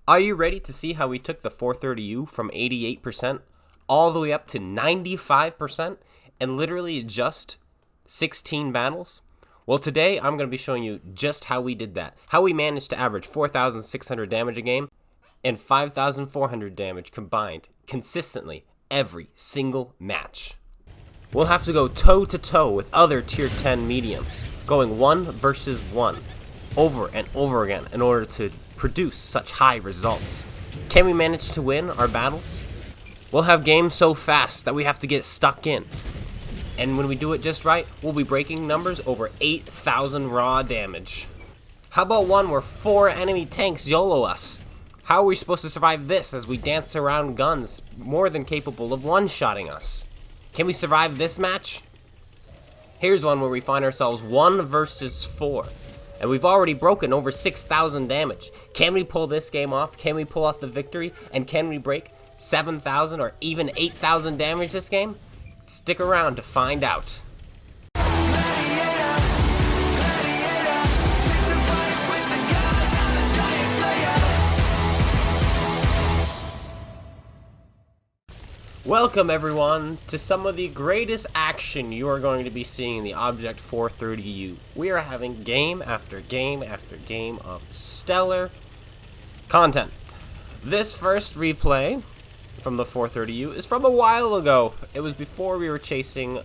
Are you ready to see how we took the 430U from 88% all the way up to 95% in literally just 16 battles? Well, today I'm going to be showing you just how we did that. How we managed to average 4,600 damage a game and 5,400 damage combined consistently every single match. We'll have to go toe-to-toe with other tier 10 mediums, going 1 versus 1 over and over again in order to produce such high results. Can we manage to win our battles? We'll have games so fast that we have to get stuck in. And when we do it just right, we'll be breaking numbers over 8,000 raw damage. How about one where 4 enemy tanks YOLO us? How are we supposed to survive this as we dance around guns more than capable of one-shotting us? Can we survive this match? Here's one where we find ourselves 1 versus 4. And we've already broken over 6,000 damage. Can we pull this game off? Can we pull off the victory? And can we break 7,000 or even 8,000 damage this game? Stick around to find out. Welcome everyone to some of the greatest action you are going to be seeing in the Object 430U. We are having game after game after game of stellar content. This first replay from the 430U is from a while ago. It was before we were chasing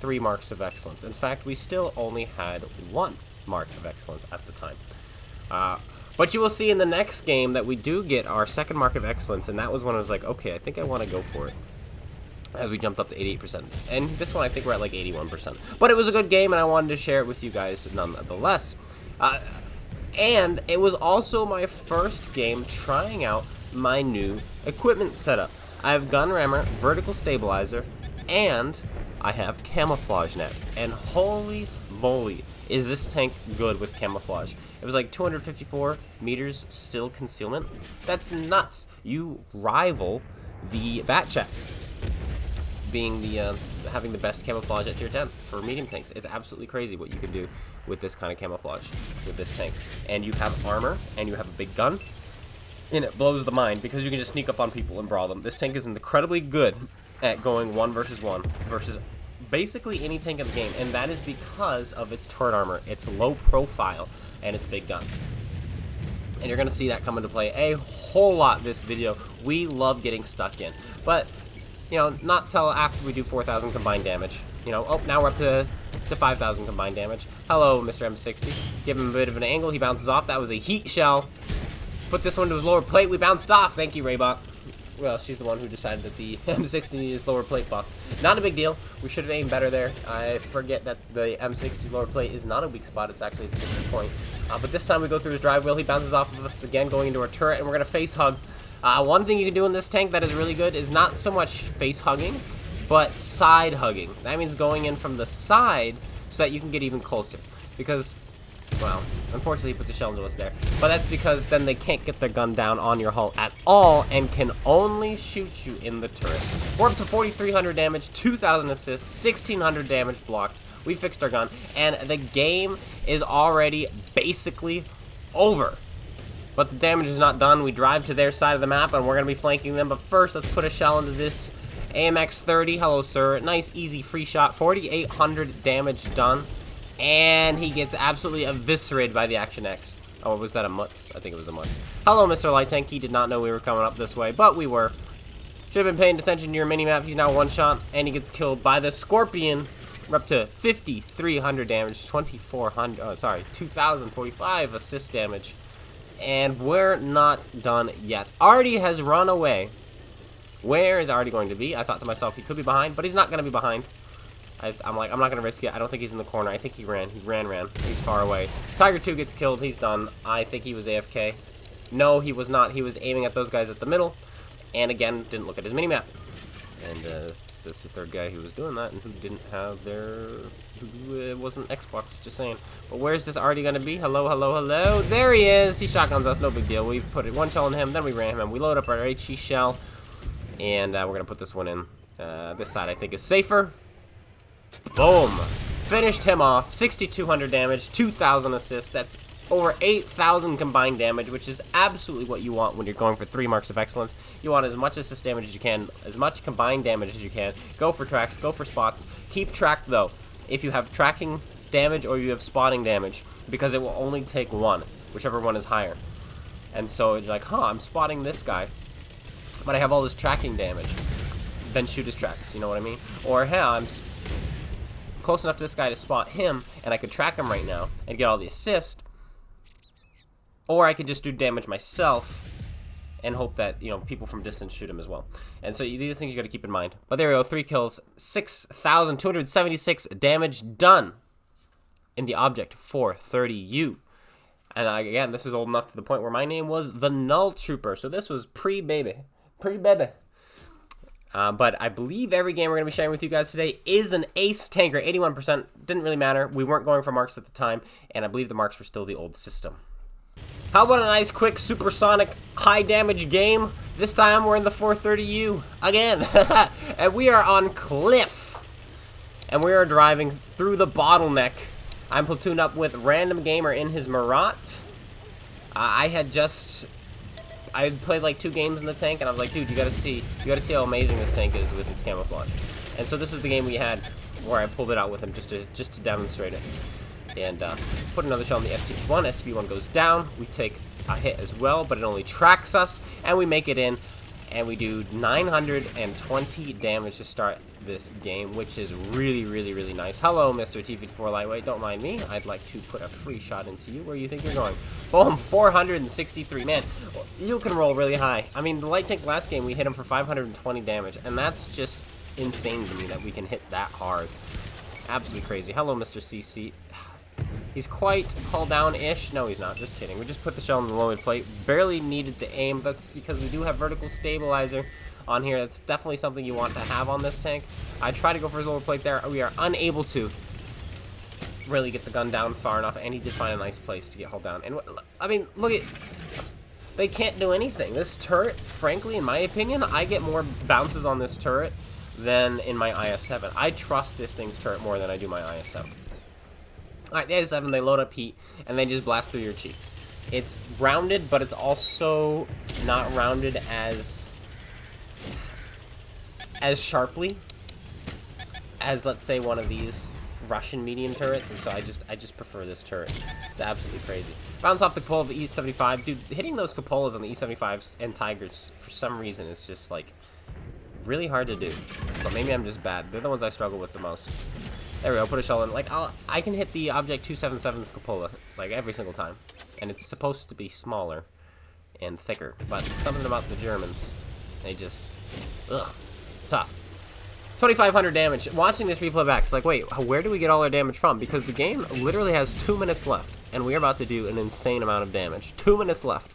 3 marks of excellence. In fact, we still only had 1 mark of excellence at the time. But you will see in the next game that we do get our second mark of excellence, and that was when I was like, okay, I think I want to go for it. As we jumped up to 88%. And this one, I think we're at like 81%. But it was a good game, and I wanted to share it with you guys nonetheless. And it was also my first game trying out my new equipment setup. I have gun rammer, vertical stabilizer, and I have camouflage net. And holy moly, is this tank good with camouflage. It was like 254 meters still concealment. That's nuts. You rival the Batchat being the having the best camouflage at tier 10 for medium tanks. It's absolutely crazy what you can do with this kind of camouflage with this tank. And you have armor and you have a big gun, and it blows the mind because you can just sneak up on people and brawl them. This tank is incredibly good at going 1 versus 1 versus basically any tank in the game, and that is because of its turret armor, its low profile, and its big gun. And you're gonna see that come into play a whole lot this video. We love getting stuck in, but you know, not till after we do 4,000 combined damage. You know, oh, now we're up to 5,000 combined damage. Hello, Mr. M60. Give him a bit of an angle. He bounces off. That was a heat shell. Put this one to his lower plate. We bounced off. Thank you, Raybot. Well, she's the one who decided that the M60 needed his lower plate buff. Not a big deal. We should have aimed better there. I forget that the M60's lower plate is not a weak spot. It's actually its sticking point. But this time we go through his drive wheel. He bounces off of us again, going into our turret, and we're going to face hug. One thing you can do in this tank that is really good is not so much face hugging, but side hugging. That means going in from the side so that you can get even closer. Because, well, unfortunately he puts a shell into us there. But that's because then they can't get their gun down on your hull at all and can only shoot you in the turret. We're up to 4,300 damage, 2,000 assists, 1,600 damage blocked. We fixed our gun, and the game is already basically over. But the damage is not done. We drive to their side of the map, and we're going to be flanking them. But first, let's put a shell into this AMX-30. Hello, sir. Nice, easy, free shot. 4,800 damage done. And he gets absolutely eviscerated by the Action X. Oh, was that a Mutz? I think it was a Mutz. Hello, Mr. Light Tank. He did not know we were coming up this way, but we were. Should have been paying attention to your mini-map. He's now one shot, and he gets killed by the Scorpion. We're up to 5,300 damage, 2,045 assist damage. And we're not done yet. Artie has run away. Where is Artie going to be? I thought to myself he could be behind, but he's not going to be behind. I'm like, I'm not going to risk it. I don't think he's in the corner. I think he ran. He ran. He's far away. Tiger 2 gets killed. He's done. I think he was AFK. No, he was not. He was aiming at those guys at the middle. And again, didn't look at his minimap. And that's the third guy who was doing that and who didn't have who wasn't Xbox, just saying. But where's this Artie gonna be? Hello, hello, hello. There he is. He shotguns us, no big deal. We put 1 shell on him, then we ran him, and we load up our HE shell. And we're gonna put this one in. This side I think is safer. Boom. Finished him off. 6,200 damage, 2,000 assists. That's over 8,000 combined damage, which is absolutely what you want when you're going for 3 marks of excellence. You want as much assist damage as you can, as much combined damage as you can. Go for tracks, go for spots. Keep track, though, if you have tracking damage or you have spotting damage, because it will only take one, whichever one is higher. And so it's like, I'm spotting this guy, but I have all this tracking damage. Then shoot his tracks, you know what I mean? Or, hey, I'm close enough to this guy to spot him, and I could track him right now and get all the assist. Or I could just do damage myself and hope that, people from distance shoot him as well. And so these things you got to keep in mind. But there we go, 3 kills, 6,276 damage done in the Object 430U. And again, this is old enough to the point where my name was the Null Trooper. So this was pre-baby. Pre-baby. But I believe every game we're going to be sharing with you guys today is an ace tanker. 81%. Didn't really matter. We weren't going for marks at the time. And I believe the marks were still the old system. How about a nice, quick, supersonic, high-damage game? This time we're in the 430U again. And we are on Cliff. And we are driving through the bottleneck. I'm platooned up with Random Gamer in his Marat. I had played like 2 games in the tank, and I was like, dude, you gotta see how amazing this tank is with its camouflage. And so this is the game we had where I pulled it out with him just to demonstrate it. And put another shell on the STP-1. STP-1 goes down. We take a hit as well, but it only tracks us, and we make it in, and we do 920 damage to start this game, which is really, really, really nice. Hello, Mr. T-54 Lightweight. Don't mind me. I'd like to put a free shot into you. Where you think you're going? Boom, 463. Man, you can roll really high. I mean, the light tank last game, we hit him for 520 damage, and that's just insane to me that we can hit that hard. Absolutely crazy. Hello, Mr. CC. He's quite hull down-ish. No, he's not. Just kidding. We just put the shell on the loaded plate. Barely needed to aim. That's because we do have vertical stabilizer on here. That's definitely something you want to have on this tank. I tried to go for his lower plate there. We are unable to really get the gun down far enough, and he did find a nice place to get hull down. And I mean, look at... They can't do anything. This turret, frankly, in my opinion, I get more bounces on this turret than in my IS-7. I trust this thing's turret more than I do my IS-7. Alright, the IS-7, they load up heat, and they just blast through your cheeks. It's rounded, but it's also not rounded as sharply as, let's say, one of these Russian medium turrets, and so I just prefer this turret. It's absolutely crazy. Bounce off the cupola of the E-75. Dude, hitting those cupolas on the E-75s and Tigers, for some reason, is just, like, really hard to do. But maybe I'm just bad. They're the ones I struggle with the most. There we go, put a shell in. Like, I can hit the Object 277's cupola, like, every single time. And it's supposed to be smaller and thicker. But something about the Germans, they just, tough. 2,500 damage. Watching this replay back, it's like, wait, where do we get all our damage from? Because the game literally has 2 minutes left, and we're about to do an insane amount of damage. 2 minutes left.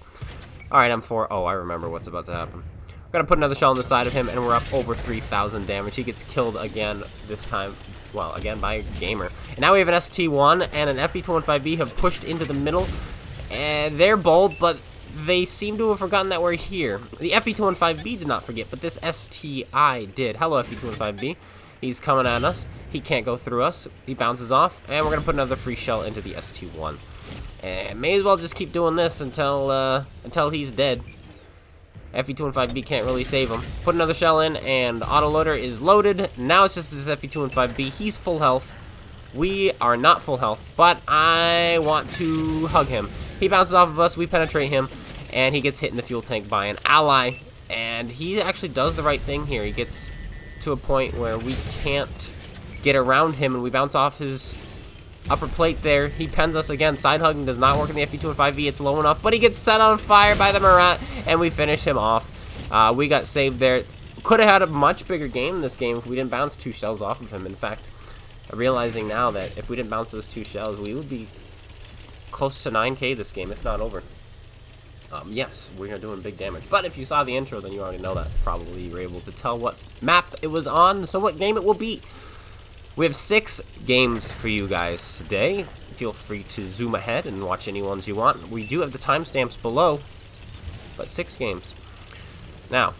Alright, M4. Oh, I remember what's about to happen. We're going to put another shell on the side of him, and we're up over 3,000 damage. He gets killed again this time. Well, again, by a gamer. And now we have an ST-1 and an FE-215B have pushed into the middle. And they're bold, but they seem to have forgotten that we're here. The FE-215B did not forget, but this STI did. Hello, FE-215B. He's coming at us. He can't go through us. He bounces off. And we're going to put another free shell into the ST-1. And may as well just keep doing this until he's dead. FE-215B can't really save him. Put another shell in, and the autoloader is loaded. Now it's just this FE-215B. He's full health. We are not full health, but I want to hug him. He bounces off of us. We penetrate him, and he gets hit in the fuel tank by an ally. And he actually does the right thing here. He gets to a point where we can't get around him, and we bounce off his upper plate there. He pens us again. Side hugging does not work in the FE-215B. It's low enough, but he gets set on fire by the Marat, and we finish him off. We got saved there. Could have had a much bigger game in this game if we didn't bounce 2 shells off of him. In fact, realizing now that if we didn't bounce those 2 shells, we would be close to 9K this game, if not over. Yes, we are doing big damage. But if you saw the intro, then you already know that. Probably you were able to tell what map it was on, so what game it will be. We have 6 games for you guys today. Feel free to zoom ahead and watch any ones you want. We do have the timestamps below, but 6 games. Now,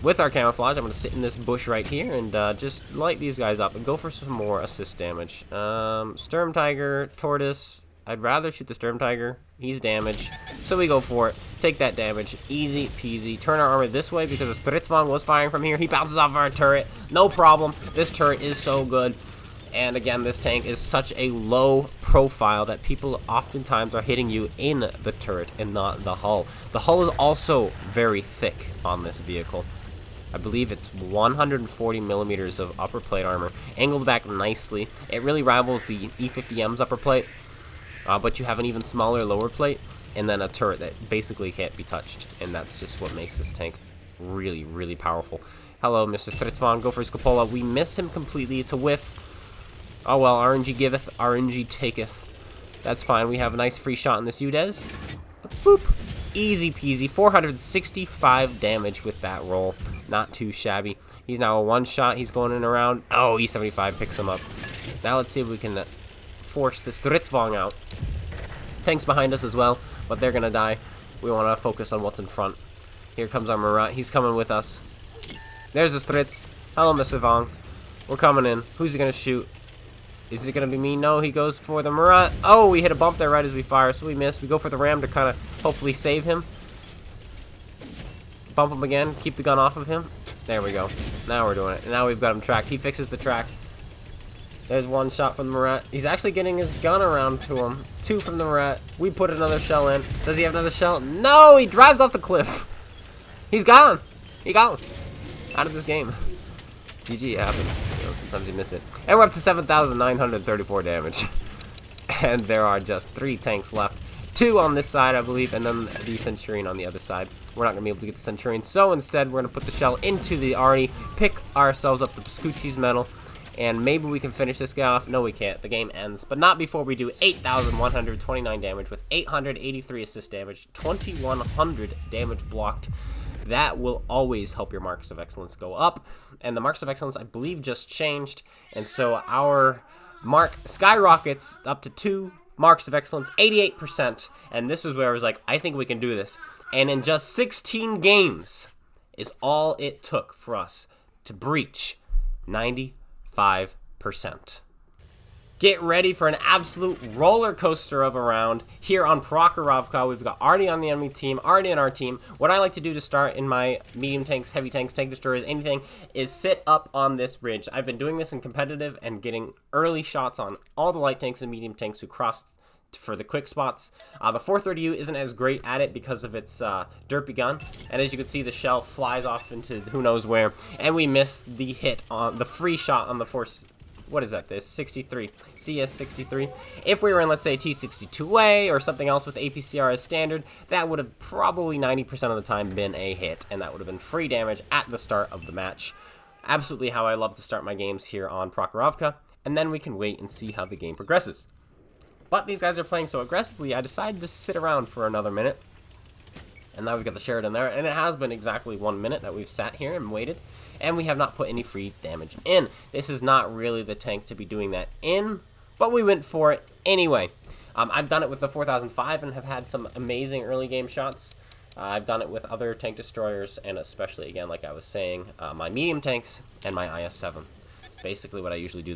with our camouflage, I'm going to sit in this bush right here and just light these guys up and go for some more assist damage. Sturm Tiger, Tortoise, I'd rather shoot the Sturm Tiger. He's damaged. So we go for it. Take that damage. Easy peasy. Turn our armor this way because the Stritzvong was firing from here. He bounces off our turret. No problem. This turret is so good. And again, this tank is such a low profile that people oftentimes are hitting you in the turret and not the hull. The hull is also very thick on this vehicle. I believe it's 140 millimeters of upper plate armor, angled back nicely. It really rivals the E50M's upper plate, but you have an even smaller lower plate, and then a turret that basically can't be touched. And that's just what makes this tank really, really powerful. Hello, Mr. Stritzvong. Go for his cupola. We miss him completely. It's a whiff. Oh well, RNG giveth, RNG taketh. That's fine. We have a nice free shot in this UDES. Boop. Easy peasy. 465 damage with that roll. Not too shabby. He's now a one shot. He's going in around. Oh, E75 picks him up. Now let's see if we can force this Stritzvong out. Tanks behind us as well, but they're going to die. We want to focus on what's in front. Here comes our Murat. He's coming with us. There's the Stritz. Hello, Mr. Vong. We're coming in. Who's he going to shoot? Is it going to be me? No, he goes for the Murat. Oh, we hit a bump there right as we fire, so we miss. We go for the Ram to kind of hopefully save him. Bump him again. Keep the gun off of him. There we go. Now we're doing it. Now we've got him tracked. He fixes the track. There's one shot from the Murat. He's actually getting his gun around to him. Two from the Murat. We put another shell in. Does he have another shell? No, he drives off the cliff. He's gone. He gone. Out of this game. GG happens. You know, sometimes you miss it. And we're up to 7,934 damage. And there are just 3 tanks left. 2 on this side, I believe, and then the Centurion on the other side. We're not going to be able to get the Centurion, so instead we're going to put the shell into the Arnie, pick ourselves up the Scoochie's medal, and maybe we can finish this guy off. No, we can't. The game ends, but not before we do 8,129 damage with 883 assist damage, 2,100 damage blocked. That will always help your marks of excellence go up. And the marks of excellence, I believe, just changed. And so our mark skyrockets up to 2 marks of excellence, 88%. And this was where I was like, I think we can do this. And in just 16 games is all it took for us to breach 95%. Get ready for an absolute roller coaster of a round here on Prok. We've got Artie on the enemy team, Artie on our team. What I like to do to start in my medium tanks, heavy tanks, tank destroyers, anything, is sit up on this ridge. I've been doing this in competitive and getting early shots on all the light tanks and medium tanks who cross for the quick spots. The 430U isn't as great at it because of its derpy gun, and as you can see, the shell flies off into who knows where, and we miss the hit on the free shot on the force. What is that? This 63 CS63. If we were in, let's say, T62A or something else with APCR as standard, that would have probably 90% of the time been a hit, and that would have been free damage at the start of the match. Absolutely how I love to start my games here on Prok, and then we can wait and see how the game progresses. But these guys are playing so aggressively, I decided to sit around for another minute. And now we've got the Sheridan there, and it has been exactly 1 minute that we've sat here and waited, and we have not put any free damage in. This is not really the tank to be doing that in, but we went for it anyway. I've done it with the 4005 and have had some amazing early game shots. I've done it with other tank destroyers, and especially, again, like I was saying, my medium tanks and my IS-7. Basically what I usually do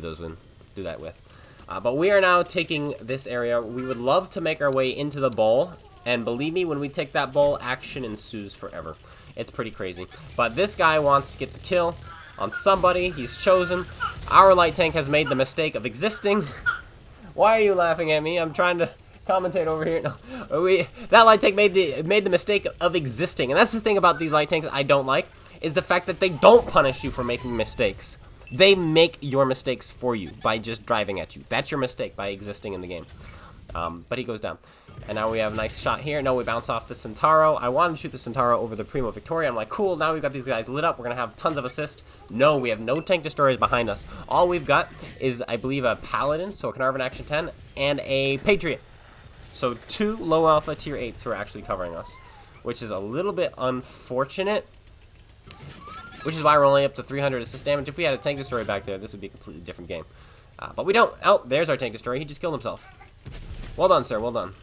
that with. But we are now taking this area. We would love to make our way into the bowl, and believe me, when we take that bowl, action ensues forever. It's pretty crazy. But this guy wants to get the kill on somebody. He's chosen. Our light tank has made the mistake of existing. Why are you laughing at me? I'm trying to commentate over here. No, that light tank made the mistake of existing. And that's the thing about these light tanks I don't like, is the fact that they don't punish you for making mistakes. They make your mistakes for you by just driving at you. That's your mistake by existing in the game. But he goes down. And now we have a nice shot here. No, we bounce off the Centauro. I wanted to shoot the Centauro over the Primo Victoria. I'm like, cool, now we've got these guys lit up. We're going to have tons of assist. No, we have no tank destroyers behind us. All we've got is, I believe, a Paladin, so a Carnarvon Action 10, and a Patriot. So 2 low alpha tier 8s who are actually covering us, which is a little bit unfortunate. Which is why we're only up to 300 assist damage. If we had a tank destroyer back there, this would be a completely different game. But we don't. Oh, there's our tank destroyer. He just killed himself. Well done, sir. Well done.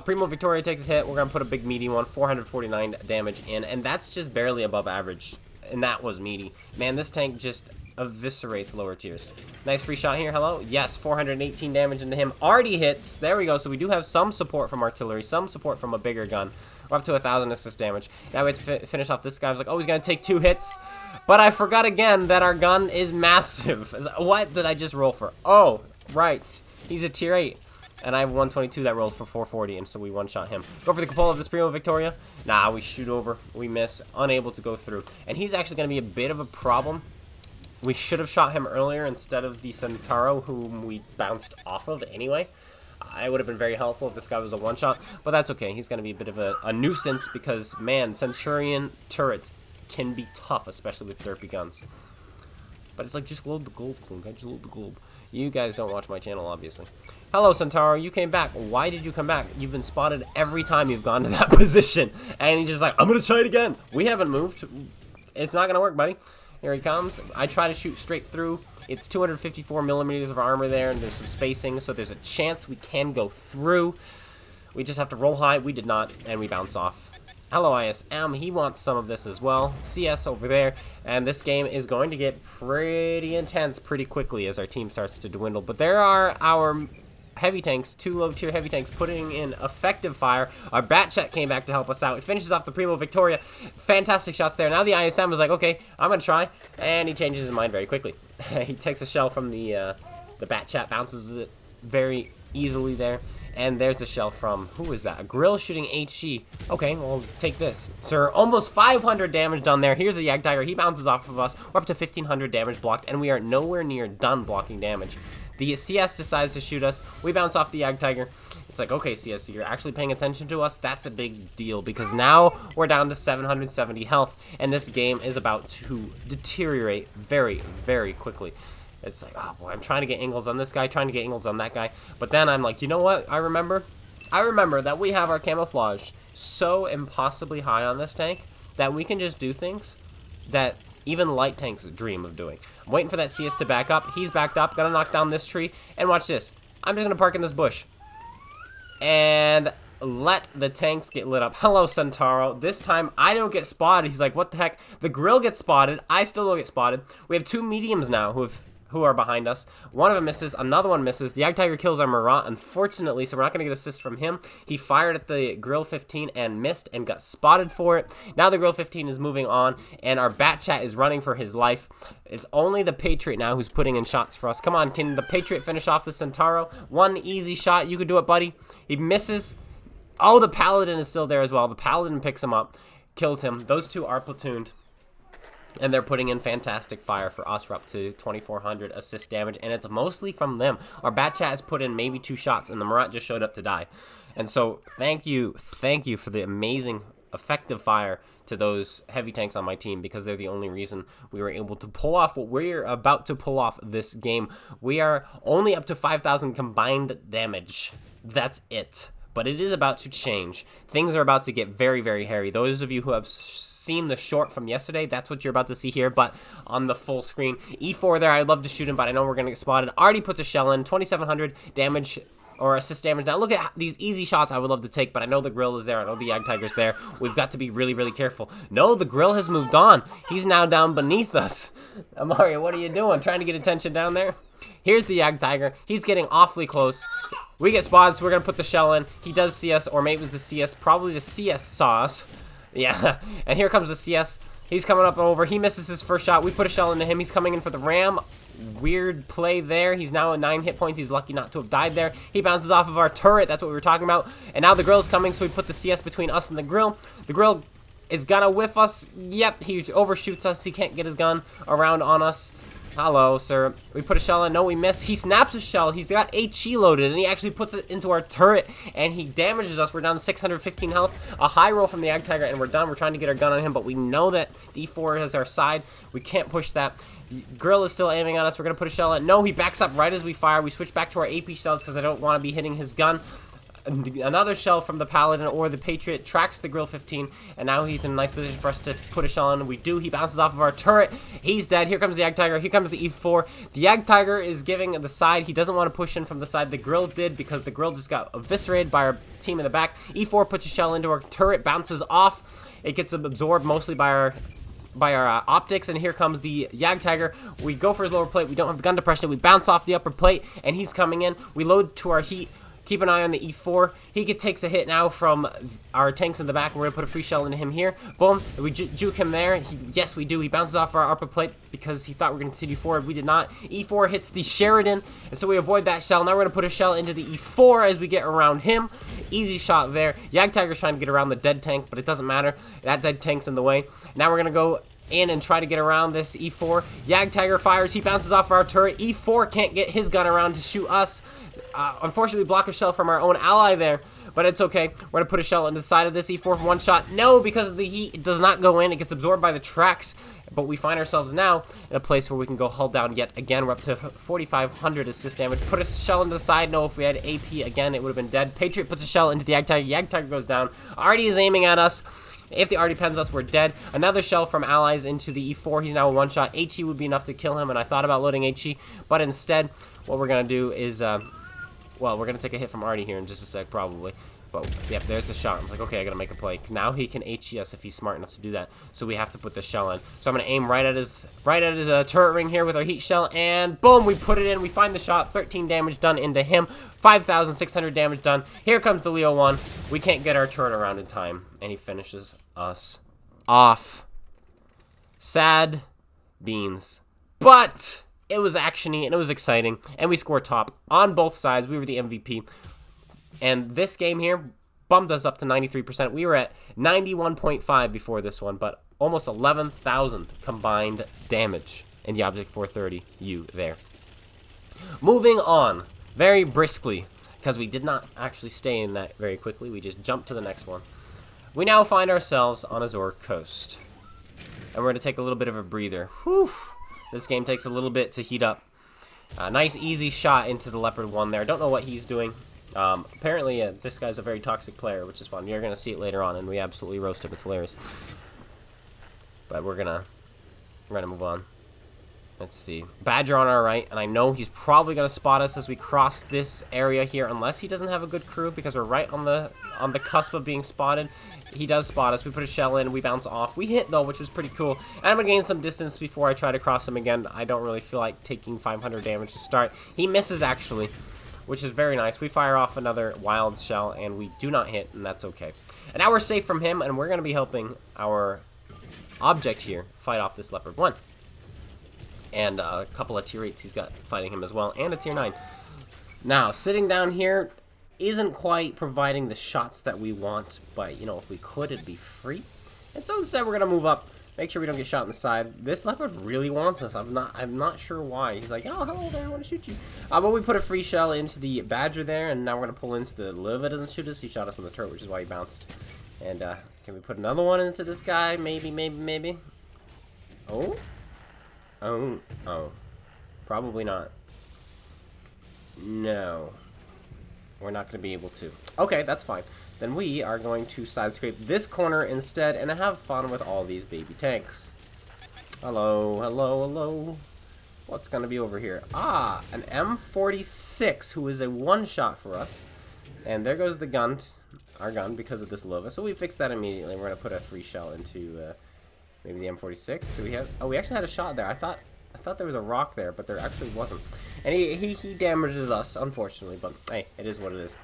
Primo Victoria takes a hit. We're going to put a big meaty one. 449 damage in. And that's just barely above average. And that was meaty. Man, this tank just eviscerates lower tiers. Nice free shot here. Hello. Yes, 418 damage into him. Already hits. There we go. So we do have some support from artillery, some support from a bigger gun. We're up to 1,000 assist damage. Now we have to finish off this guy. I was like, oh, he's going to take 2 hits. But I forgot again that our gun is massive. What did I just roll for? Oh, right. He's a tier 8. And I have 122 that rolls for 440, and so we one-shot him. Go for the cupola of this Primo Victoria. Nah, we shoot over. We miss. Unable to go through. And he's actually going to be a bit of a problem. We should have shot him earlier instead of the Centauro, whom we bounced off of anyway. It would have been very helpful if this guy was a one-shot, but that's okay. He's going to be a bit of a nuisance because, man, Centurion turrets can be tough, especially with derpy guns. But it's like, just load the globe, CloneGuy. Just load the globe. You guys don't watch my channel, obviously. Hello, Centauro. You came back. Why did you come back? You've been spotted every time you've gone to that position. And he's just like, I'm going to try it again. We haven't moved. It's not going to work, buddy. Here he comes. I try to shoot straight through. It's 254 millimeters of armor there, and there's some spacing, so there's a chance we can go through. We just have to roll high. We did not, and we bounce off. Hello, ISM. He wants some of this as well. CS over there. And this game is going to get pretty intense pretty quickly as our team starts to dwindle. But there are our heavy tanks, 2 low-tier heavy tanks, putting in effective fire. Our Bat Chat came back to help us out. It finishes off the Primo Victoria. Fantastic shots there. Now the ISM is like, okay, I'm going to try. And he changes his mind very quickly. He takes a shell from the Bat Chat, bounces it very easily there. And there's a shell from, who is that? A grill shooting HG. Okay, well, take this. Sir, almost 500 damage done there. Here's a Jagdtiger. He bounces off of us. We're up to 1,500 damage blocked, and we are nowhere near done blocking damage. The CS decides to shoot us. We bounce off the Jagdtiger. It's like, okay, CS, you're actually paying attention to us? That's a big deal, because now we're down to 770 health, and this game is about to deteriorate very, very quickly. It's like, oh boy, I'm trying to get angles on this guy, trying to get angles on that guy. But then I'm like, you know what? I remember that we have our camouflage so impossibly high on this tank that we can just do things that even light tanks dream of doing. I'm waiting for that CS to back up. He's backed up. Gonna knock down this tree. And watch this. I'm just gonna park in this bush. And let the tanks get lit up. Hello, Centauro. This time, I don't get spotted. He's like, what the heck? The grill gets spotted. I still don't get spotted. We have 2 mediums now who are behind us. One of them misses, another one misses. The Jagdtiger kills our Marat, unfortunately, so we're not going to get assist from him. He fired at the Grill 15 and missed and got spotted for it. Now the Grill 15 is moving on, and our Bat Chat is running for his life. It's only the Patriot now who's putting in shots for us. Come on, can the Patriot finish off the Centauro? One easy shot. You could do it, buddy. He misses. Oh, the Paladin is still there as well. The Paladin picks him up, kills him. Those two are platooned. And they're putting in fantastic fire for us. We're up to 2,400 assist damage, and it's mostly from them. Our Bat Chat has put in maybe 2 shots, and the Marat just showed up to die. And so, thank you for the amazing, effective fire to those heavy tanks on my team, because they're the only reason we were able to pull off what we're about to pull off this game. We are only up to 5,000 combined damage. That's it. But it is about to change. Things are about to get very, very hairy. Those of you who have seen the short from yesterday, that's what you're about to see here, but on the full screen. E4 there, I'd love to shoot him, but I know we're going to get spotted. Already puts a shell in, 2,700 damage or assist damage. Now look at these easy shots I would love to take, but I know the grill is there. I know the Jagdtiger's there. We've got to be really, really careful. No, the grill has moved on. He's now down beneath us. Amario, what are you doing? Trying to get attention down there? Here's the Jagdtiger. He's getting awfully close. We get spotted, so we're going to put the shell in. He does see us, or maybe it was the CS. Probably the CS saw us. Yeah, and here comes the CS. He's coming up over. He misses his first shot. We put a shell into him. He's coming in for the ram. Weird play there. He's now at 9 hit points. He's lucky not to have died there. He bounces off of our turret. That's what we were talking about. And now the grill's coming, so we put the CS between us and the grill. The grill is gonna whiff us. Yep, he overshoots us. He can't get his gun around on us. Hello, sir. We put a shell in. No, we missed. He snaps a shell. He's got HE loaded, and he actually puts it into our turret, and he damages us. We're down to 615 health. A high roll from the Jagdtiger, and we're done. We're trying to get our gun on him, but we know that the E4 is our side. We can't push that. The grill is still aiming at us. We're going to put a shell in. No, he backs up right as we fire. We switch back to our AP shells because I don't want to be hitting his gun. Another shell from the Paladin or the Patriot tracks the Grill 15, and now he's in a nice position for us to put a shell in. We do. He bounces off of our turret. He's dead. Here comes the Jagdtiger. Here comes the E4. The Jagdtiger is giving the side. He doesn't want to push in from the side. The Grill did, because the Grill just got eviscerated by our team in the back. E4 puts a shell into our turret, bounces off. It gets absorbed mostly by our by our optics, and here comes the Jagdtiger. We go for his lower plate. We don't have the gun depression. We bounce off the upper plate, and he's coming in. We load to our heat. Keep an eye on the E4. He takes a hit now from our tanks in the back. We're going to put a free shell into him here. Boom. We juke him there. Yes, we do. He bounces off our upper plate because he thought we were going to continue forward. We did not. E4 hits the Sheridan, and so we avoid that shell. Now we're going to put a shell into the E4 as we get around him. Easy shot there. Jagdtiger's trying to get around the dead tank, but it doesn't matter. That dead tank's in the way. Now we're going to go in and try to get around this E4. Jagdtiger fires. He bounces off our turret. E4 can't get his gun around to shoot us. Unfortunately, we block a shell from our own ally there, but it's okay. We're going to put a shell into the side of this E4 for one shot. No, because of the heat, it does not go in. It gets absorbed by the tracks, but we find ourselves now in a place where we can go hull down yet again. We're up to 4,500 assist damage. Put a shell into the side. No, if we had AP again, it would have been dead. Patriot puts a shell into the Jagdtiger. Jagdtiger goes down. Artie is aiming at us. If the Artie pens us, we're dead. Another shell from allies into the E4. He's now a one-shot. HE would be enough to kill him, and I thought about loading HE, but instead, what we're going to do is, well, we're going to take a hit from Artie here in just a sec, probably. But, yep, there's the shot. I'm like, okay, I got to make a play. Now he can HE us if he's smart enough to do that. So we have to put the shell in. So I'm going to aim right at his turret ring here with our heat shell. And, boom, we put it in. We find the shot. 13 damage done into him. 5,600 damage done. Here comes the Leo 1. We can't get our turret around in time. And he finishes us off. Sad beans. But it was actiony and it was exciting, and we scored top on both sides. We were the MVP, and this game here bumped us up to 93%. We were at 91.5 before this one, but almost 11,000 combined damage in the Object 430U there. Moving on very briskly, because we did not actually stay in that very quickly. We just jumped to the next one. We now find ourselves on Azor Coast, and we're going to take a little bit of a breather. Whew. This game takes a little bit to heat up. Nice, easy shot into the Leopard 1 there. Don't know what he's doing. Apparently, this guy's a very toxic player, which is fun. You're going to see it later on, and we absolutely roast him. It's hilarious. But we're gonna move on. Let's see. Badger on our right, and I know he's probably going to spot us as we cross this area here, unless he doesn't have a good crew, because we're right on the cusp of being spotted. He does spot us. We put a shell in, we bounce off. We hit, though, which was pretty cool. And I'm going to gain some distance before I try to cross him again. I don't really feel like taking 500 damage to start. He misses, actually, which is very nice. We fire off another wild shell, and we do not hit, and that's okay. And now we're safe from him, and we're going to be helping our object here fight off this Leopard 1. And a couple of tier 8s he's got fighting him as well, and a tier 9. Now, sitting down here isn't quite providing the shots that we want, but, you know, if we could, it'd be free. And so instead, we're going to move up, make sure we don't get shot in the side. This Leopard really wants us. I'm not sure why. He's like, oh, hello there, I want to shoot you. But we put a free shell into the Badger there, and now we're going to pull into the Liva. Doesn't shoot us. He shot us on the turret, which is why he bounced. And can we put another one into this guy? Maybe. Oh? Oh. Probably not. No. We're not going to be able to. Okay, that's fine. Then we are going to side scrape this corner instead and have fun with all these baby tanks. Hello. What's going to be over here? Ah, an M46, who is a one-shot for us. And there goes the gun, our gun, because of this Lova. So we fixed that immediately. We're going to put a free shell into... maybe the M46. Do we have? Oh, we actually had a shot there. I thought there was a rock there, but there actually wasn't. And he damages us, unfortunately. But hey, it is what it is.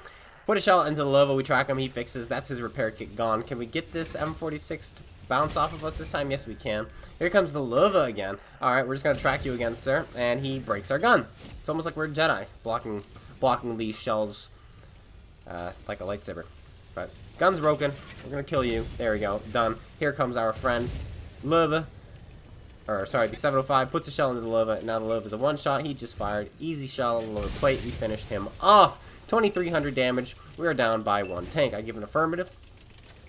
Put a shell into the Lova. We track him. He fixes. That's his repair kit gone. Can we get this M46 to bounce off of us this time? Yes, we can. Here comes the Lova again. All right, we're just gonna track you again, sir. And he breaks our gun. It's almost like we're Jedi blocking these shells like a lightsaber. But gun's broken. We're gonna kill you. There we go. Done. Here comes our friend. Lova, or sorry, the 705 puts a shell into the Lova. Now the Lova is a one-shot. He just fired. Easy shell on the lower plate. We finished him off. 2,300 damage. We are down by one tank. I give an affirmative.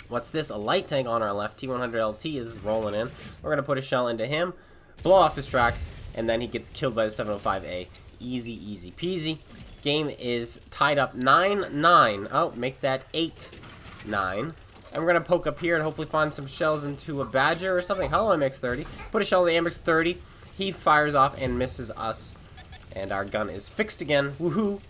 What's this? A light tank on our left. T100LT is rolling in. We're going to put a shell into him, blow off his tracks, and then he gets killed by the 705A. Easy peasy. Game is tied up 9-9. Oh, make that 8-9. And we're going to poke up here and hopefully find some shells into a Badger or something. Hello, MX-30. Put a shell in the MX-30. He fires off and misses us. And our gun is fixed again. Woohoo!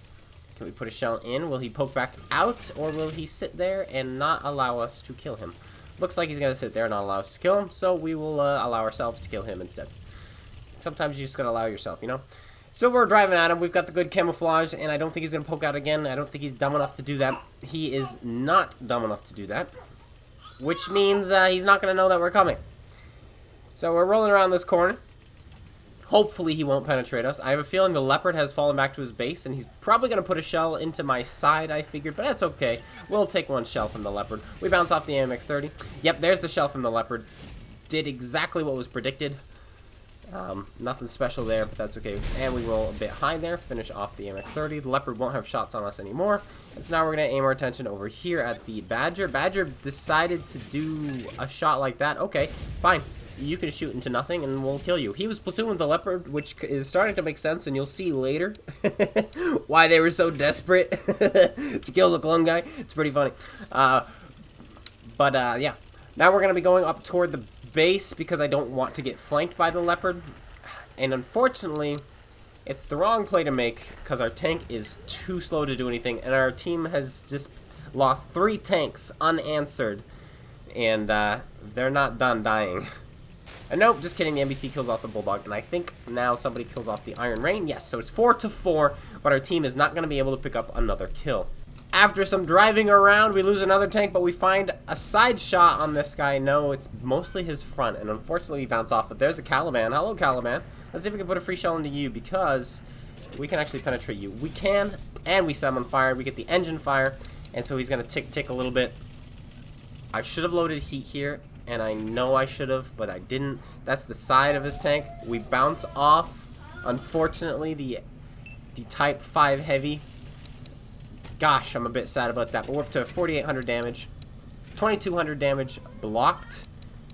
Can we put a shell in? Will he poke back out? Or will he sit there and not allow us to kill him? Looks like he's going to sit there and not allow us to kill him, so we will allow ourselves to kill him instead. Sometimes you just got to allow yourself, you know? So we're driving at him. We've got the good camouflage, and I don't think he's going to poke out again. I don't think he's dumb enough to do that. He is not dumb enough to do that, which means he's not going to know that we're coming. So we're rolling around this corner. Hopefully he won't penetrate us. I have a feeling the leopard has fallen back to his base, and he's probably going to put a shell into my side, I figured, but that's okay. We'll take one shell from the leopard. We bounce off the AMX-30. Yep, there's the shell from the leopard. Did exactly what was predicted. Nothing special there, but that's okay. And we roll a bit high there, finish off the MX-30. The leopard won't have shots on us anymore. And so now we're going to aim our attention over here at the badger. Badger decided to do a shot like that. Okay, fine. You can shoot into nothing and we'll kill you. He was platooned with the leopard, which is starting to make sense, and you'll see later why they were so desperate to kill the CloneGuy. It's pretty funny. Yeah. Now we're going to be going up toward the base because I don't want to get flanked by the leopard. And unfortunately, it's the wrong play to make because our tank is too slow to do anything. And our team has just lost 3 tanks unanswered. And they're not done dying. And nope, just kidding, the MBT kills off the Bulldog, and I think now somebody kills off the Iron Rain. Yes, so it's 4-4, but our team is not going to be able to pick up another kill. After some driving around, we lose another tank, but we find a side shot on this guy. No, it's mostly his front, and unfortunately we bounce off, but there's a Caliban. Hello, Caliban. Let's see if we can put a free shell into you, because we can actually penetrate you. We can, and we set him on fire. We get the engine fire, and so he's going to tick a little bit. I should have loaded heat here. And I know I should have, but I didn't. That's the side of his tank. We bounce off, unfortunately, the Type 5 Heavy. Gosh, I'm a bit sad about that. But we're up to 4,800 damage, 2,200 damage blocked,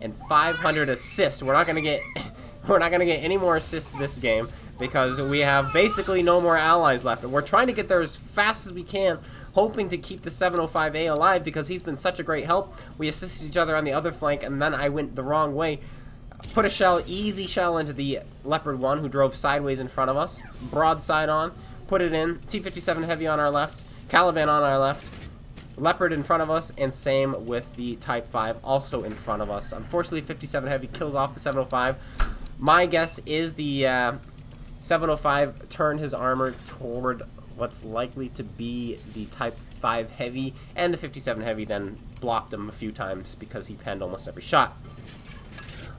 and 500 assist. We're not gonna get any more assists this game because we have basically no more allies left. And we're trying to get there as fast as we can, hoping to keep the 705A alive because he's been such a great help. We assisted each other on the other flank, and then I went the wrong way. Put a shell, easy shell into the Leopard 1 who drove sideways in front of us. Broadside on, put it in. T-57 Heavy on our left, Caliban on our left, Leopard in front of us, and same with the Type 5 also in front of us. Unfortunately, 57 Heavy kills off the 705. My guess is the 705 turned his armor toward what's likely to be the Type 5 Heavy, and the 57 Heavy then blocked him a few times because he penned almost every shot.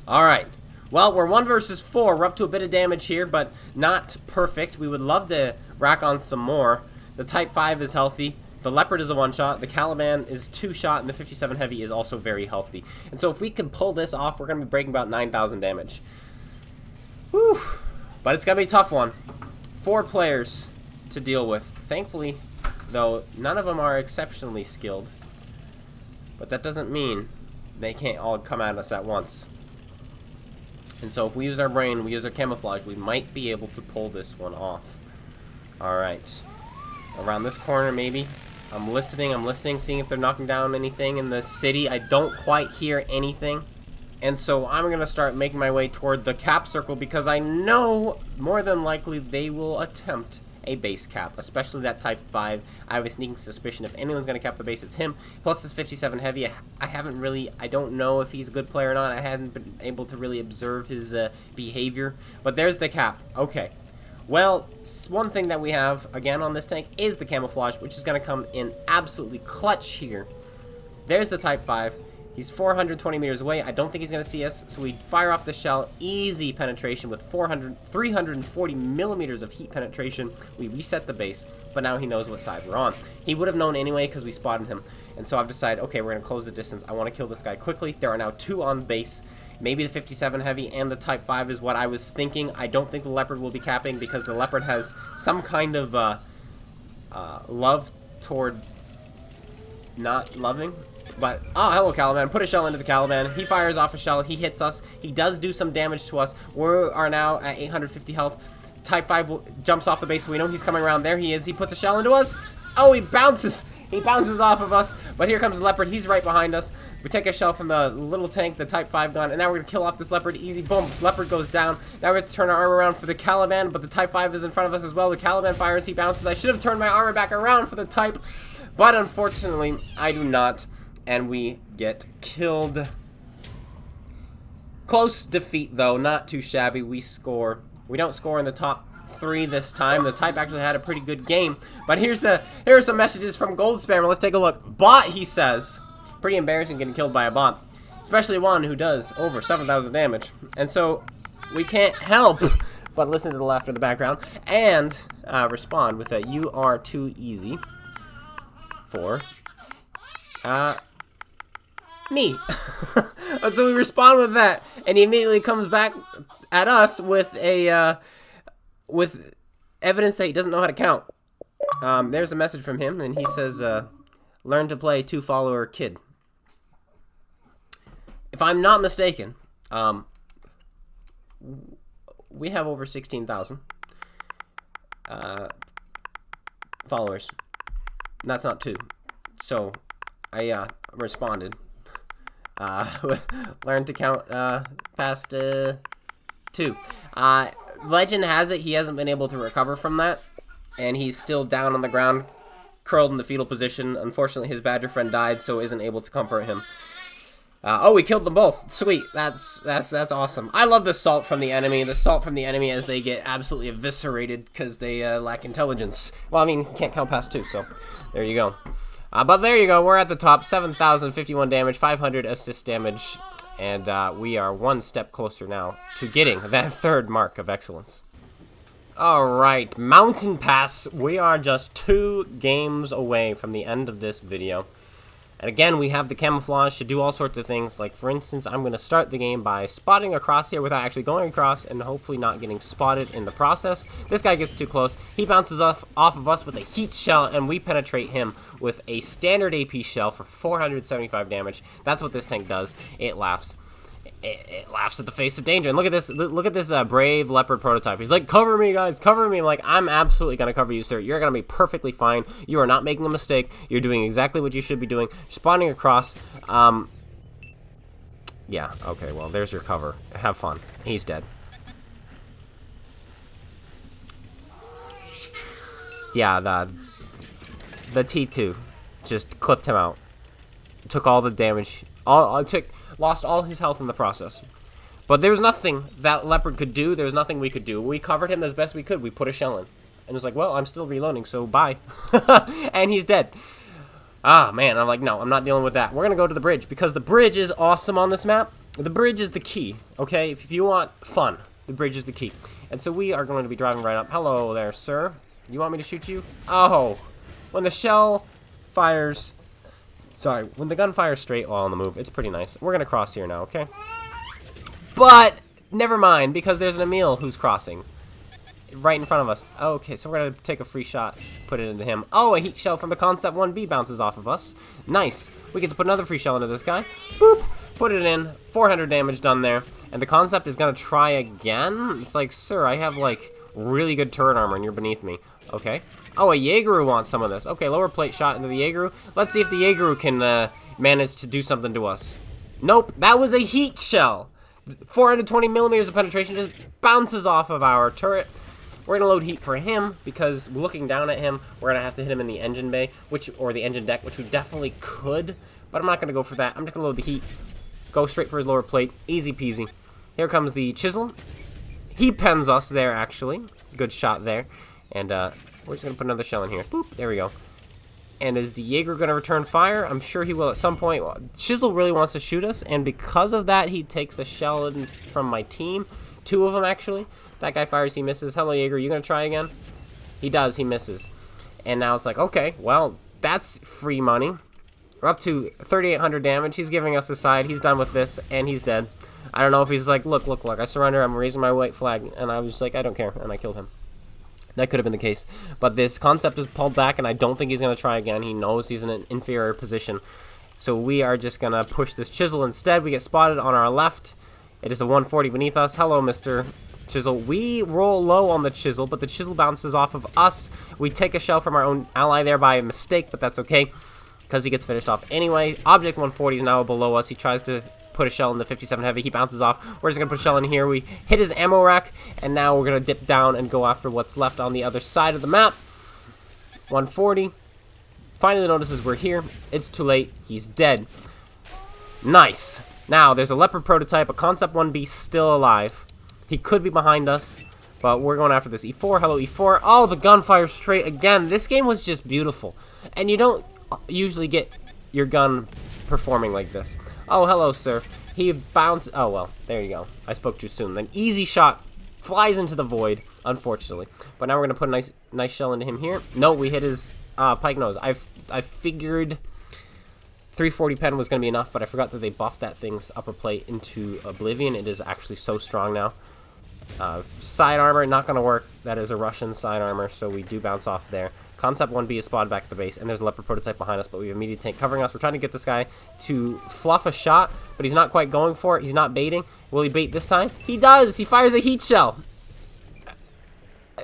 Alright, well, we're 1 versus 4. We're up to a bit of damage here, but not perfect. We would love to rack on some more. The Type 5 is healthy. The Leopard is a 1-shot. The Caliban is 2-shot, and the 57 Heavy is also very healthy. And so if we can pull this off, we're going to be breaking about 9,000 damage. Whew. But it's going to be a tough one. 4 players to deal with. Thankfully, though, none of them are exceptionally skilled, but that doesn't mean they can't all come at us at once. And so if we use our brain, we use our camouflage, we might be able to pull this one off. Alright, around this corner maybe. I'm listening, seeing if they're knocking down anything in the city. I don't quite hear anything. And so I'm going to start making my way toward the cap circle because I know more than likely they will attempt a base cap, especially that Type 5. I have a sneaking suspicion if anyone's going to cap the base, it's him. Plus his 57 Heavy. I don't know if he's a good player or not. I haven't been able to really observe his behavior. But there's the cap. Okay. Well, one thing that we have, again, on this tank is the camouflage, which is going to come in absolutely clutch here. There's the Type 5. He's 420 meters away. I don't think he's going to see us, so we fire off the shell. Easy penetration with 340 millimeters of heat penetration. We reset the base, but now he knows what side we're on. He would have known anyway because we spotted him. And so I've decided, okay, we're going to close the distance. I want to kill this guy quickly. There are now 2 on base. Maybe the 57 Heavy and the Type 5 is what I was thinking. I don't think the Leopard will be capping because the Leopard has some kind of love toward not loving. But, oh, hello, Caliban. Put a shell into the Caliban. He fires off a shell. He hits us. He does do some damage to us. We are now at 850 health. Type 5 jumps off the base, so we know he's coming around. There he is. He puts a shell into us. Oh, he bounces. He bounces off of us. But here comes the Leopard. He's right behind us. We take a shell from the little tank, the Type 5 gun, and now we're going to kill off this Leopard. Easy. Boom. Leopard goes down. Now we have to turn our arm around for the Caliban, but the Type 5 is in front of us as well. The Caliban fires. He bounces. I should have turned my armor back around for the Type, but unfortunately, I do not. And we get killed. Close defeat, though. Not too shabby. We score. We don't score in the top 3 this time. The type actually had a pretty good game. But here are some messages from Gold Spammer. Let's take a look. Bot, he says. Pretty embarrassing getting killed by a bot. Especially one who does over 7,000 damage. And so, we can't help but listen to the laughter in the background. And respond with a, "You are too easy for me." So we respond with that, and he immediately comes back at us with a with evidence that he doesn't know how to count. There's a message from him, and he says, "Learn to play 2-follower kid." If I'm not mistaken, we have over 16,000 followers. And that's not 2. So I responded. Learn to count past 2. Legend has it he hasn't been able to recover from that, and he's still down on the ground, curled in the fetal position. Unfortunately, his badger friend died, so isn't able to comfort him. Oh, we killed them both. Sweet. That's awesome. I love the salt from the enemy. The salt from the enemy as they get absolutely eviscerated because they lack intelligence. Well, I mean, you can't count past 2, so there you go. But there you go. We're at the top. 7,051 damage, 500 assist damage, and we are one step closer now to getting that 3rd mark of excellence. All right, Mountain Pass. We are just 2 games away from the end of this video. And again, we have the camouflage to do all sorts of things. Like, for instance, I'm going to start the game by spotting across here without actually going across and hopefully not getting spotted in the process. This guy gets too close. He bounces off of us with a heat shell, and we penetrate him with a standard AP shell for 475 damage. That's what this tank does. It laughs. It laughs at the face of danger. And look at this. Look at this brave leopard prototype. He's like, "Cover me, guys. Cover me." I'm like, "I'm absolutely going to cover you, sir. You're going to be perfectly fine. You are not making a mistake. You're doing exactly what you should be doing. Spawning across." Yeah, okay, well, there's your cover. Have fun. He's dead. Yeah, the T2 just clipped him out. Took all the damage. Lost all his health in the process. But there was nothing that leopard could do. There was nothing we could do. We covered him as best we could. We put a shell in. And it was like, well, I'm still reloading, so bye. And he's dead. Ah, man, I'm like, no, I'm not dealing with that. We're going to go to the bridge, because the bridge is awesome on this map. The bridge is the key, okay? If you want fun, the bridge is the key. And so we are going to be driving right up. Hello there, sir. You want me to shoot you? Oh, when the shell fires... Sorry, when the gun fires straight while on the move, it's pretty nice. We're going to cross here now, okay? But, never mind, because there's an Emil who's crossing. Right in front of us. Okay, so we're going to take a free shot, put it into him. Oh, a heat shell from the Concept 1B bounces off of us. Nice. We get to put another free shell into this guy. Boop. Put it in. 400 damage done there. And the Concept is going to try again. It's like, sir, I have, like, really good turret armor and you're beneath me. Okay. Oh, a Jaegeru wants some of this. Okay, lower plate shot into the Jaegeru. Let's see if the Jaegeru can manage to do something to us. Nope, that was a heat shell. 420 millimeters of penetration just bounces off of our turret. We're gonna load heat for him because looking down at him, we're gonna have to hit him in the engine bay, or the engine deck, which we definitely could, but I'm not gonna go for that. I'm just gonna load the heat, go straight for his lower plate, easy peasy. Here comes the chisel. He pens us there, actually. Good shot there, and we're just gonna put another shell in here. Boop, there we go. And is the Jaeger going to return fire? I'm sure he will at some point. Chisel really wants to shoot us, and because of that, he takes a shell in from my team. 2 of them, actually. That guy fires, he misses. Hello, Jaeger, you going to try again? He does, he misses. And now it's like, okay, well, that's free money. We're up to 3,800 damage. He's giving us a side. He's done with this, and he's dead. I don't know if he's like, look, I surrender. I'm raising my white flag. And I was just like, I don't care, and I killed him. That could have been the case. But this Concept is pulled back, and I don't think he's going to try again. He knows he's in an inferior position. So we are just going to push this Chisel instead. We get spotted on our left. It is a 140 beneath us. Hello, Mr. Chisel. We roll low on the Chisel, but the Chisel bounces off of us. We take a shell from our own ally there by mistake, but that's okay, because he gets finished off anyway. Object 140 is now below us. He tries to put a shell in the 57 heavy. He bounces off. We're just going to put a shell in here. We hit his ammo rack, and now we're going to dip down and go after what's left on the other side of the map. 140. Finally notices we're here. It's too late. He's dead. Nice. Now, there's a Leopard prototype, a Concept 1B still alive. He could be behind us, but we're going after this E4. Hello, E4. Oh, the gunfire straight again. This game was just beautiful. And you don't usually get your gun performing like this. Oh, hello, sir. He bounced. Oh, well, there you go. I spoke too soon. Then easy shot flies into the void, unfortunately. But now we're going to put a nice shell into him here. No, we hit his pike nose. I figured 340 pen was going to be enough, but I forgot that they buffed that thing's upper plate into oblivion. It is actually so strong now. Side armor, not going to work. That is a Russian side armor, so we do bounce off there. Concept 1B is spawned back at the base, and there's a Leopard prototype behind us, but we have a immediate tank covering us. We're trying to get this guy to fluff a shot, but he's not quite going for it. He's not baiting. Will he bait this time? He does! He fires a heat shell!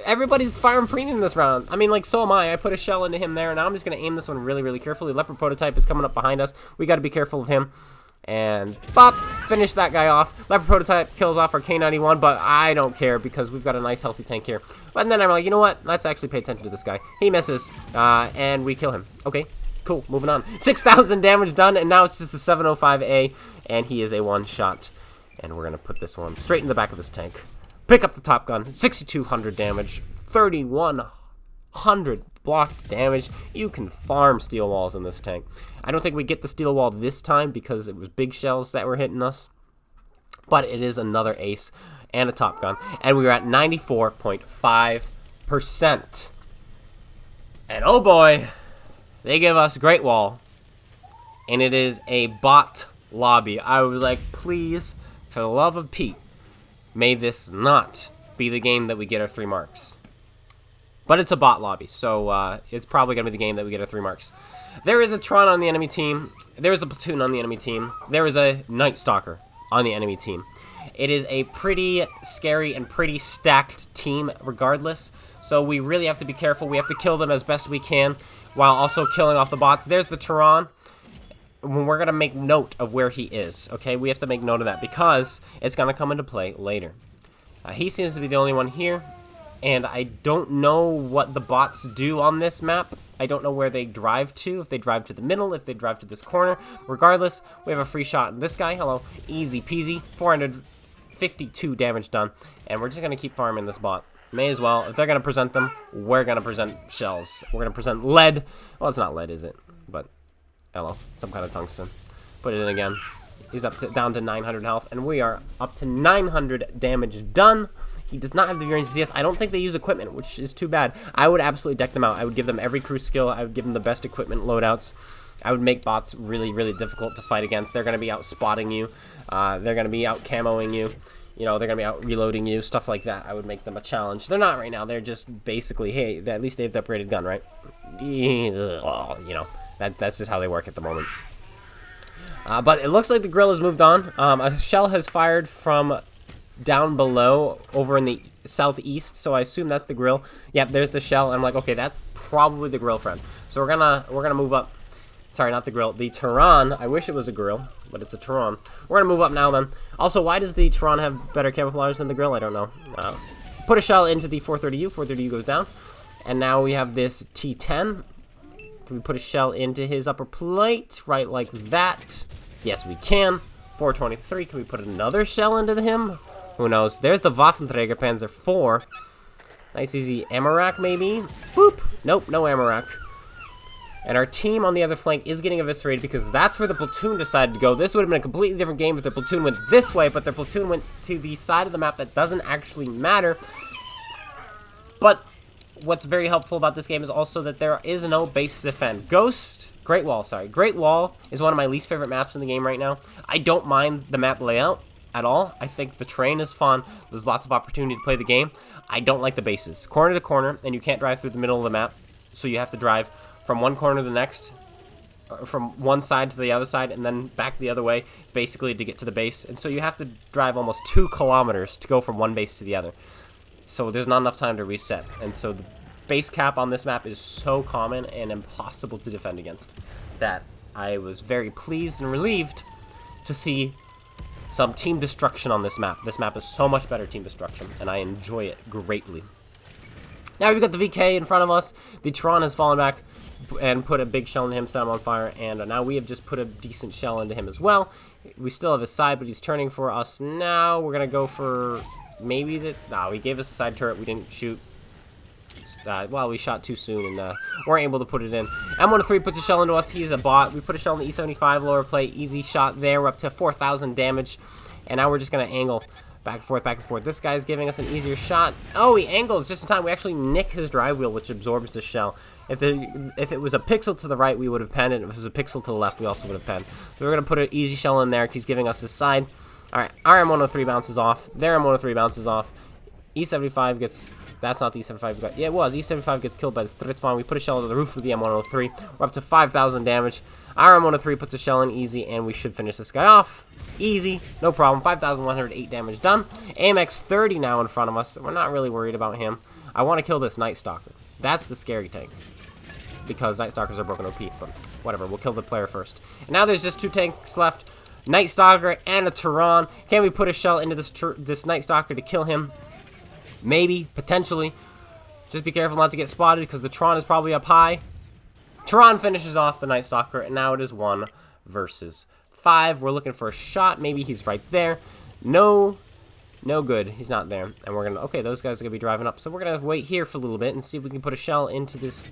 Everybody's firing premium this round. I mean, like, so am I. I put a shell into him there, and now I'm just going to aim this one really, really carefully. Leopard prototype is coming up behind us. We got to be careful of him. And bop, finish that guy off. Leopard prototype kills off our K91, but I don't care because we've got a nice healthy tank here. But then I'm like, you know what? Let's actually pay attention to this guy. He misses, and we kill him. Okay, cool. Moving on. 6,000 damage done, and now it's just a 705A, and he is a one-shot. And we're gonna put this one straight in the back of his tank. Pick up the top gun. 6,200 damage. 3,100 block damage. You can farm steel walls in this tank. I don't think we get the steel wall this time because it was big shells that were hitting us. But it is another ace and a top gun. And we were at 94.5%. And oh boy, they give us Great Wall. And it is a bot lobby. I was like, please, for the love of Pete, may this not be the game that we get our 3 marks. But it's a bot lobby, so it's probably going to be the game that we get our 3 marks. There is a Taran on the enemy team. There is a platoon on the enemy team. There is a Night Stalker on the enemy team. It is a pretty scary and pretty stacked team regardless. So we really have to be careful. We have to kill them as best we can while also killing off the bots. There's the Taran. We're going to make note of where he is, okay? We have to make note of that because it's going to come into play later. He seems to be the only one here. And I don't know what the bots do on this map. I don't know where they drive to, if they drive to the middle, if they drive to this corner. Regardless, we have a free shot on this guy. Hello, easy peasy, 452 damage done. And we're just going to keep farming this bot. May as well. If they're going to present them, we're going to present shells. We're going to present lead. Well, it's not lead, is it? But, hello, some kind of tungsten. Put it in again. He's down to 900 health, and we are up to 900 damage done. He does not have the range CS. I don't think they use equipment, which is too bad. I would absolutely deck them out. I would give them every crew skill. I would give them the best equipment loadouts. I would make bots really, really difficult to fight against. They're going to be out spotting you. They're going to be out camoing you. You know, they're going to be out reloading you, stuff like that. I would make them a challenge. They're not right now. They're just basically, hey, at least they have the upgraded gun, right? You know, that's just how they work at the moment. But it looks like the grill has moved on. A shell has fired from down below over in the southeast, so I assume that's the grill. Yep, there's the shell. I'm like, okay, that's probably the grill, friend. So we're gonna move up. Sorry, not the grill. The Taran. I wish it was a grill, but it's a Taran. We're gonna move up now then. Also, why does the Taran have better camouflage than the grill? I don't know. Put a shell into the 430U. 430U goes down, and now we have this T10. Can we put a shell into his upper plate right like that? Yes, we can. 423. Can we put another shell into him? Who knows? There's the Waffenträger Panzer IV. Nice easy Amarak maybe. Boop. Nope, no Amarak. And our team on the other flank is getting eviscerated because that's where the platoon decided to go. This would have been a completely different game if the platoon went this way, but their platoon went to the side of the map that doesn't actually matter. But what's very helpful about this game is also that there is no base to defend. Great Wall is one of my least favorite maps in the game right now. I don't mind the map layout at all. I think the terrain is fun. There's lots of opportunity to play the game. I don't like the bases. Corner to corner, and you can't drive through the middle of the map, so you have to drive from one corner to the next, from one side to the other side, and then back the other way, basically to get to the base. And so you have to drive almost 2 kilometers to go from one base to the other. So there's not enough time to reset. And so the base cap on this map is so common and impossible to defend against that I was very pleased and relieved to see some team destruction on this map. This map is so much better team destruction, and I enjoy it greatly. Now we've got the VK in front of us. The Taran has fallen back. and put a big shell into him, set him on fire, and now we have just put a decent shell into him as well. We still have his side, but he's turning for us now. We're going to go for maybe the... No, he gave us a side turret. We didn't shoot. Well, we shot too soon and weren't able to put it in. M103 puts a shell into us. He's a bot. We put a shell in the E75 lower plate. Easy shot there. We're up to 4,000 damage. And now we're just going to angle back and forth, back and forth. This guy's giving us an easier shot. Oh, he angles just in time. We actually nick his drive wheel, which absorbs the shell. If it was a pixel to the right, we would have penned it. If it was a pixel to the left, we also would have penned. So we're going to put an easy shell in there. He's giving us his side. All right, our M103 bounces off. Their M103 bounces off. E75 gets... That's not the E75. Yeah, it was. E75 gets killed by the Stritzvon. We put a shell into the roof of the M103. We're up to 5,000 damage. Our M103 puts a shell in easy, and we should finish this guy off. Easy. No problem. 5,108 damage done. AMX 30 now in front of us. We're not really worried about him. I want to kill this Night Stalker. That's the scary tank. Because Night Stalkers are broken OP. But whatever. We'll kill the player first. And now there's just 2 tanks left. Night Stalker and a Taran. Can we put a shell into this Night Stalker to kill him? Maybe, potentially. Just be careful not to get spotted because the Tron is probably up high. Taran finishes off the Night Stalker, and now it is 1 versus 5. We're looking for a shot. Maybe he's right there. No good. He's not there. And we're going to... Okay, those guys are going to be driving up. So we're going to wait here for a little bit and see if we can put a shell into this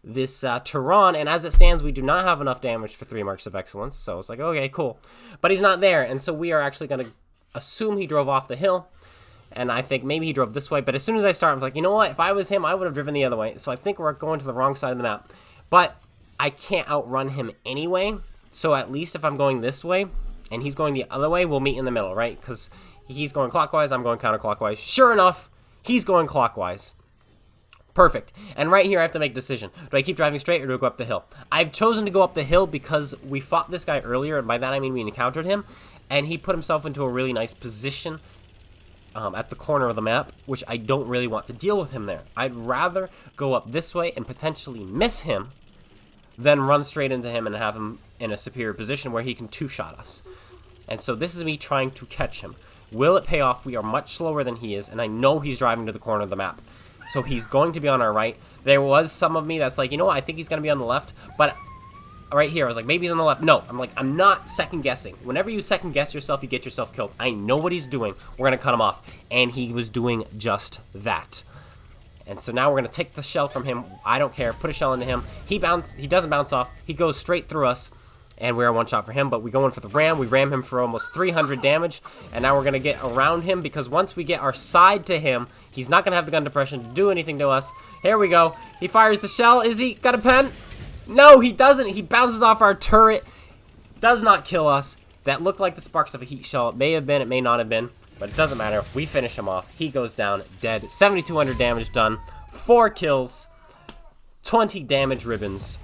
Taran. And as it stands, we do not have enough damage for 3 marks of excellence. So it's like, okay, cool. But he's not there. And so we are actually going to assume he drove off the hill. And I think maybe he drove this way. But as soon as I start, I'm like, you know what? If I was him, I would have driven the other way. So I think we're going to the wrong side of the map. But I can't outrun him anyway. So at least if I'm going this way and he's going the other way, we'll meet in the middle, right? Because he's going clockwise, I'm going counterclockwise. Sure enough, he's going clockwise. Perfect. And right here, I have to make a decision. Do I keep driving straight or do I go up the hill? I've chosen to go up the hill because we fought this guy earlier. And by that, I mean we encountered him. And he put himself into a really nice position at the corner of the map, which I don't really want to deal with him there. I'd rather go up this way and potentially miss him than run straight into him and have him in a superior position where he can 2-shot us. And so this is me trying to catch him. Will it pay off? We are much slower than he is, and I know he's driving to the corner of the map. So he's going to be on our right. There was some of me that's like, you know what, I think he's going to be on the left, but right here, I was like, maybe he's on the left. No, I'm like, I'm not second guessing. Whenever you second guess yourself, you get yourself killed. I know what he's doing. We're going to cut him off. And he was doing just that. And so now we're going to take the shell from him. I don't care. Put a shell into him. He doesn't bounce off. He goes straight through us. And we're 1-shot for him. But we go in for the ram. We ram him for almost 300 damage. And now we're going to get around him. Because once we get our side to him, he's not going to have the gun depression to do anything to us. Here we go. He fires the shell. Is he got a pen? No, he doesn't. He bounces off our turret. Does not kill us. That looked like the sparks of a heat shell. It may have been. It may not have been. But it doesn't matter. We finish him off. He goes down dead. 7,200 damage done. 4 kills. 20 damage ribbons.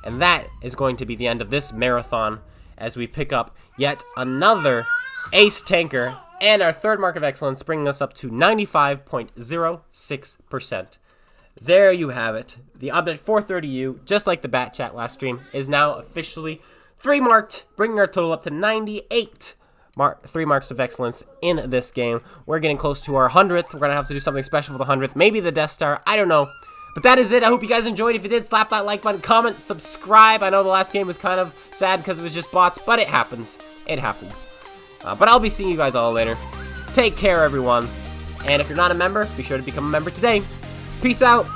And that is going to be the end of this marathon as we pick up yet another ace tanker and our 3rd mark of excellence, bringing us up to 95.06%. There you have it. The Object 430U, just like the Bat Chat last stream, is now officially 3-marked, bringing our total up to 98 3 marks of excellence in this game. We're getting close to our 100th. We're going to have to do something special for the 100th. Maybe the Death Star. I don't know. But that is it. I hope you guys enjoyed. If you did, slap that like button, comment, subscribe. I know the last game was kind of sad because it was just bots, but it happens. It happens. But I'll be seeing you guys all later. Take care, everyone. And if you're not a member, be sure to become a member today. Peace out.